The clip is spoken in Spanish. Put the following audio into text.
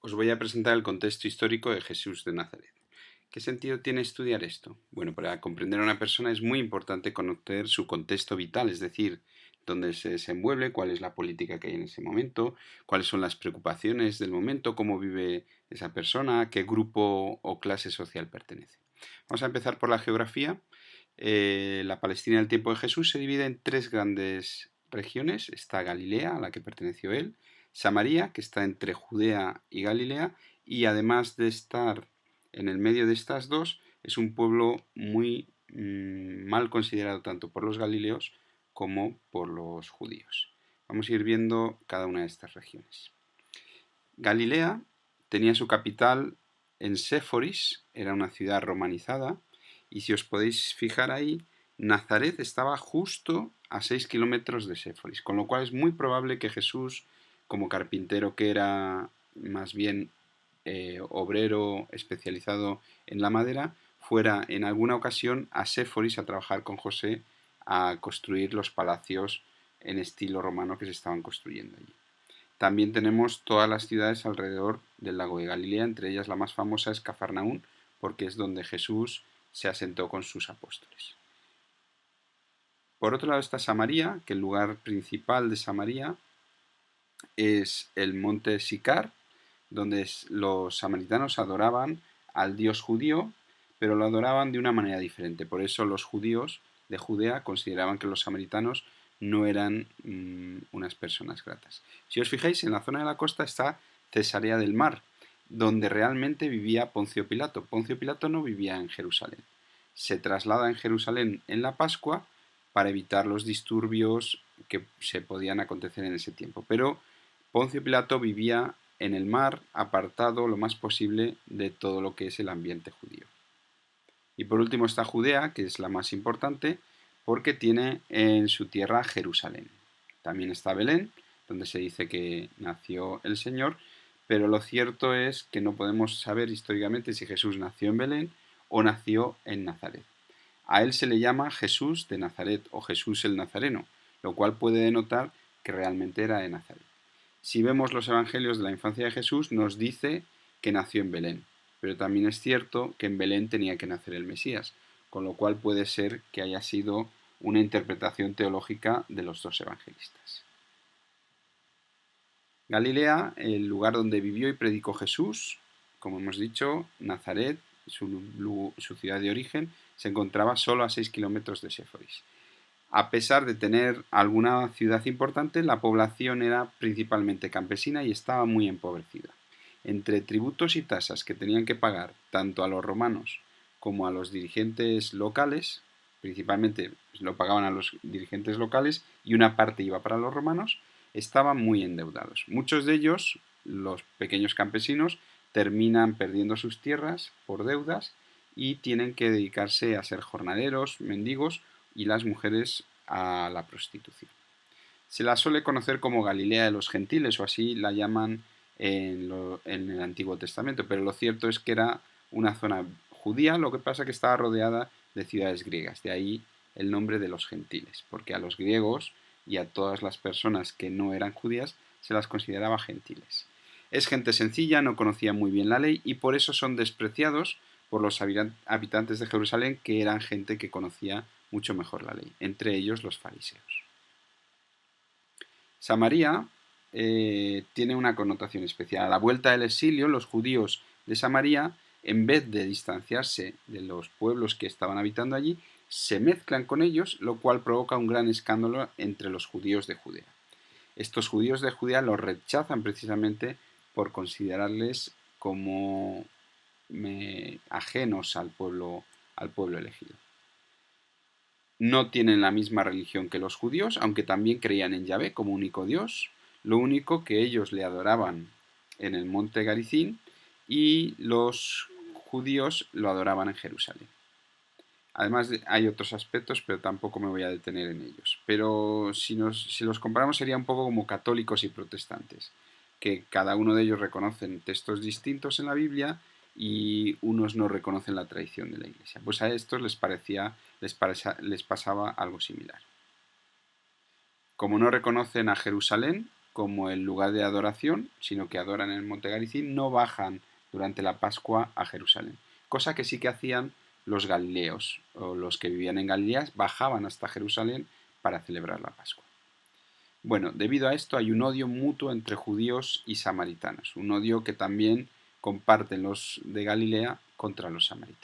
Os voy a presentar el contexto histórico de Jesús de Nazaret. ¿Qué sentido tiene estudiar esto? Bueno, para comprender a una persona es muy importante conocer su contexto vital, es decir, dónde se desenvuelve, cuál es la política que hay en ese momento, cuáles son las preocupaciones del momento, cómo vive esa persona, a qué grupo o clase social pertenece. Vamos a empezar por la geografía. La Palestina del tiempo de Jesús se divide en tres grandes regiones. Está Galilea, a la que perteneció él, Samaria, que está entre Judea y Galilea, y además de estar en el medio de estas dos, es un pueblo muy mal considerado tanto por los galileos como por los judíos. Vamos a ir viendo cada una de estas regiones. Galilea tenía su capital en Séforis, era una ciudad romanizada, y si os podéis fijar ahí, Nazaret estaba justo a 6 kilómetros de Séforis, con lo cual es muy probable que Jesús, como carpintero que era más bien obrero especializado en la madera, fuera en alguna ocasión a Séforis a trabajar con José a construir los palacios en estilo romano que se estaban construyendo allí. También tenemos todas las ciudades alrededor del lago de Galilea, entre ellas la más famosa es Cafarnaún, porque es donde Jesús se asentó con sus apóstoles. Por otro lado está Samaria, que el lugar principal de Samaria es el monte Sicar, donde los samaritanos adoraban al dios judío, pero lo adoraban de una manera diferente. Por eso los judíos de Judea consideraban que los samaritanos no eran unas personas gratas. Si os fijáis, en la zona de la costa está Cesarea del Mar, donde realmente vivía Poncio Pilato. Poncio Pilato no vivía en Jerusalén. Se traslada en Jerusalén en la Pascua para evitar los disturbios que se podían acontecer en ese tiempo. Pero Poncio Pilato vivía en el mar, apartado lo más posible de todo lo que es el ambiente judío. Y por último está Judea, que es la más importante, porque tiene en su tierra Jerusalén. También está Belén, donde se dice que nació el Señor, pero lo cierto es que no podemos saber históricamente si Jesús nació en Belén o nació en Nazaret. A él se le llama Jesús de Nazaret o Jesús el Nazareno, lo cual puede denotar que realmente era de Nazaret. Si vemos los evangelios de la infancia de Jesús, nos dice que nació en Belén, pero también es cierto que en Belén tenía que nacer el Mesías, con lo cual puede ser que haya sido una interpretación teológica de los dos evangelistas. Galilea, el lugar donde vivió y predicó Jesús, como hemos dicho, Nazaret, su ciudad de origen, se encontraba solo a 6 kilómetros de Séforis. A pesar de tener alguna ciudad importante, la población era principalmente campesina y estaba muy empobrecida. Entre tributos y tasas que tenían que pagar tanto a los romanos como a los dirigentes locales, principalmente lo pagaban a los dirigentes locales y una parte iba para los romanos, estaban muy endeudados. Muchos de ellos, los pequeños campesinos, terminan perdiendo sus tierras por deudas y tienen que dedicarse a ser jornaleros, mendigos y las mujeres a la prostitución. Se la suele conocer como Galilea de los Gentiles o así la llaman en el Antiguo Testamento, pero lo cierto es que era una zona judía, lo que pasa es que estaba rodeada de ciudades griegas, de ahí el nombre de los gentiles, porque a los griegos y a todas las personas que no eran judías se las consideraba gentiles. Es gente sencilla, no conocía muy bien la ley y por eso son despreciados por los habitantes de Jerusalén, que eran gente que conocía mucho mejor la ley, entre ellos los fariseos. Samaria tiene una connotación especial. A la vuelta del exilio, los judíos de Samaria, en vez de distanciarse de los pueblos que estaban habitando allí, se mezclan con ellos, lo cual provoca un gran escándalo entre los judíos de Judea. Estos judíos de Judea los rechazan precisamente por considerarles como ajenos al pueblo elegido. No tienen la misma religión que los judíos, aunque también creían en Yahvé como único Dios. Lo único que ellos le adoraban en el monte Garizim y los judíos lo adoraban en Jerusalén. Además hay otros aspectos, pero tampoco me voy a detener en ellos. Pero si los comparamos sería un poco como católicos y protestantes, que cada uno de ellos reconocen textos distintos en la Biblia y unos no reconocen la tradición de la Iglesia. Pues a estos les pasaba algo similar. Como no reconocen a Jerusalén, como el lugar de adoración, sino que adoran en el Monte Garizim, no bajan durante la Pascua a Jerusalén. Cosa que sí que hacían los galileos, o los que vivían en Galilea, bajaban hasta Jerusalén para celebrar la Pascua. Bueno, debido a esto hay un odio mutuo entre judíos y samaritanos, un odio que también comparten los de Galilea contra los samaritanos.